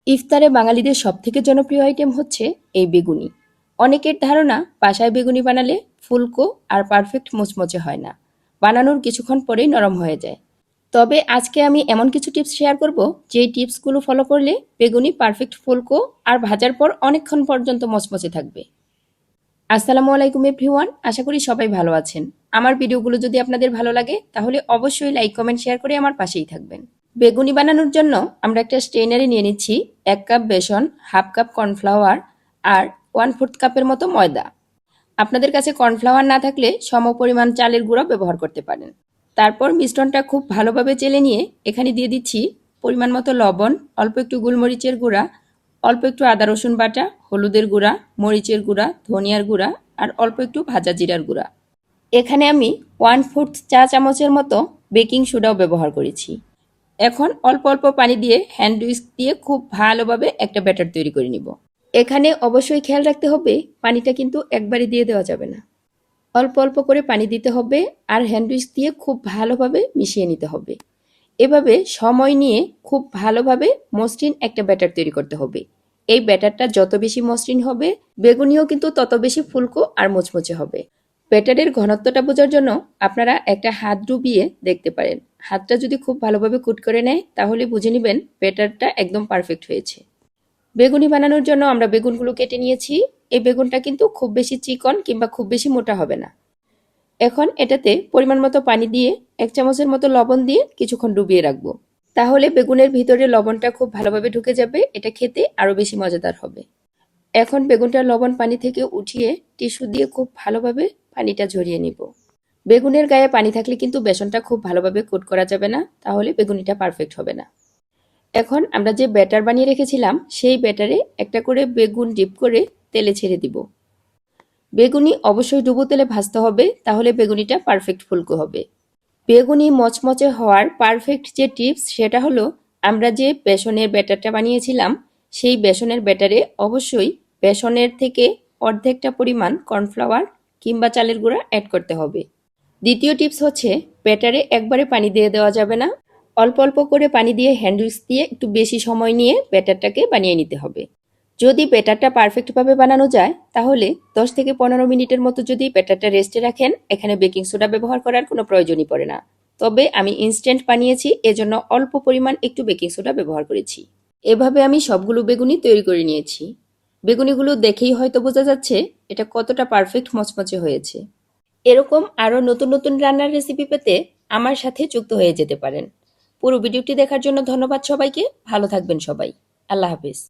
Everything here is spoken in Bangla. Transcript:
ইফতারে বাঙালিদের সবথেকে জনপ্রিয় আইটেম হচ্ছে এই বেগুনি। অনেকের ধারণা বাসায় বেগুনি বানালে ফুলকো আর পারফেক্ট মুচমুচে হয় না, বানানোর কিছুক্ষণ পরেই নরম হয়ে যায়। তবে আজকে আমি এমন কিছু টিপস শেয়ার করব যেই টিপসগুলো ফলো করলে বেগুনি পারফেক্ট ফুলকো আর ভাজার পর অনেকক্ষণ পর্যন্ত মচমচে থাকবে। আসসালামু আলাইকুম এভরিওয়ান, আশা করি সবাই ভালো আছেন। আমার ভিডিওগুলো যদি আপনাদের ভালো লাগে তাহলে অবশ্যই লাইক কমেন্ট শেয়ার করে আমার পাশেই থাকবেন। বেগুনি বানানোর জন্য আমরা একটা স্ট্রেনারে নিয়ে নিচ্ছি 1 কাপ বেসন, হাফ কাপ কর্নফ্লাওয়ার আর 1/4 কাপের মতো ময়দা। আপনাদের কাছে কর্নফ্লাওয়ার না থাকলে সমপরিমাণ চালের গুঁড়া ব্যবহার করতে পারেন। তারপর মিশ্রণটা খুব ভালোভাবে চেলে নিয়ে এখানে দিয়ে দিচ্ছি পরিমাণ মতো লবণ, অল্প একটু গোলমরিচের গুঁড়া, অল্প একটু আদা রসুন বাটা, হলুদের গুঁড়া, মরিচের গুঁড়া, ধনিয়ার গুঁড়া আর অল্প একটু ভাজা জিরার গুঁড়া। এখানে আমি 1/4 চা চামচের মতো বেকিং সোডাও ব্যবহার করেছি। এখন অল্প অল্প পানি দিয়ে হ্যান্ড উইস্ক দিয়ে খুব ভালোভাবে একটা ব্যাটার তৈরি করে নিব। এখানে অবশ্যই খেয়াল রাখতে হবে পানিটা কিন্তু একবারে দিয়ে দেওয়া যাবে না, অল্প অল্প করে পানি দিতে হবে আর হ্যান্ড উইস্ক দিয়ে খুব ভালোভাবে মিশিয়ে নিতে হবে। এভাবে সময় নিয়ে খুব ভালোভাবে মসৃণ একটা ব্যাটার তৈরি করতে হবে। এই ব্যাটারটা যত বেশি মসৃণ হবে বেগুনিও কিন্তু তত বেশি ফুলকো আর মুচমুচে হবে। ব্যাটারের ঘনত্বটা বোঝার জন্য আপনারা একটা হাত ডুবিয়ে দেখতে পারেন। হাতটা যদি খুব ভালোভাবে কুট করে নেয় তাহলে বুঝে নেবেন ব্যাটারটা একদম পারফেক্ট হয়েছে। বেগুনি বানানোর জন্য আমরা বেগুনগুলো কেটে নিয়েছি। এই বেগুনটা কিন্তু খুব বেশি চিকন কিংবা খুব বেশি মোটা হবে না। এখন এটাতে পরিমাণ মতো পানি দিয়ে 1 চামচের মতো লবণ দিয়ে কিছুক্ষণ ডুবিয়ে রাখবো। তাহলে বেগুনের ভিতরে লবণটা খুব ভালোভাবে ঢুকে যাবে, এটা খেতে আরো বেশি মজাদার হবে। এখন বেগুনটা লবণ পানি থেকে উঠিয়ে টিস্যু দিয়ে খুব ভালোভাবে পানিটা ঝরিয়ে নিব। বেগুনের গায়ে পানি থাকলে কিন্তু বেসনটা খুব ভালোভাবে কোট করা যাবে না, তাহলে বেগুনিটা পারফেক্ট হবে না। এখন আমরা যে ব্যাটার বানিয়ে রেখেছিলাম সেই ব্যাটারে একটা করে বেগুন ডিপ করে তেলে ছেড়ে দিব। বেগুনি অবশ্যই ডুবো তেলে ভাজতে হবে, তাহলে বেগুনিটা পারফেক্ট ফুলকো হবে। বেগুনি মচমচে হওয়ার পারফেক্ট যে টিপস সেটা হলো আমরা যে বেসনের ব্যাটারটা বানিয়েছিলাম সেই বেসনের ব্যাটারে অবশ্যই বেসনের থেকে অর্ধেকটা পরিমাণ কর্নফ্লাওয়ার কিংবা চালের গুঁড়া অ্যাড করতে হবে। দ্বিতীয় টিপস হচ্ছে ব্যাটারে একবারে পানি দিয়ে দেওয়া যাবে না, অল্প অল্প করে পানি দিয়ে হ্যান্ড উইস্ক দিয়ে একটু বেশি সময় নিয়ে ব্যাটারটাকে বানিয়ে নিতে হবে। যদি ব্যাটারটা পারফেক্টভাবে বানানো যায় তাহলে 10 থেকে 15 মিনিটের মতো যদি ব্যাটারটা রেস্টে রাখেন, এখানে বেকিং সোডা ব্যবহার করার কোনো প্রয়োজনই পড়ে না। তবে আমি ইনস্ট্যান্ট বানিয়েছি, এজন্য অল্প পরিমাণ একটু বেকিং সোডা ব্যবহার করেছি। এভাবে আমি সবগুলো বেগুনি তৈরি করে নিয়েছি। বেগুনিগুলো দেখেই হয়তো বোঝা যাচ্ছে এটা কতটা পারফেক্ট মচমচে হয়েছে। এরকম আরও নতুন নতুন রান্নার রেসিপি পেতে আমার সাথে যুক্ত হয়ে যেতে পারেন। পুরো ভিডিওটি দেখার জন্য ধন্যবাদ সবাইকে। ভালো থাকবেন সবাই। আল্লাহ হাফেজ।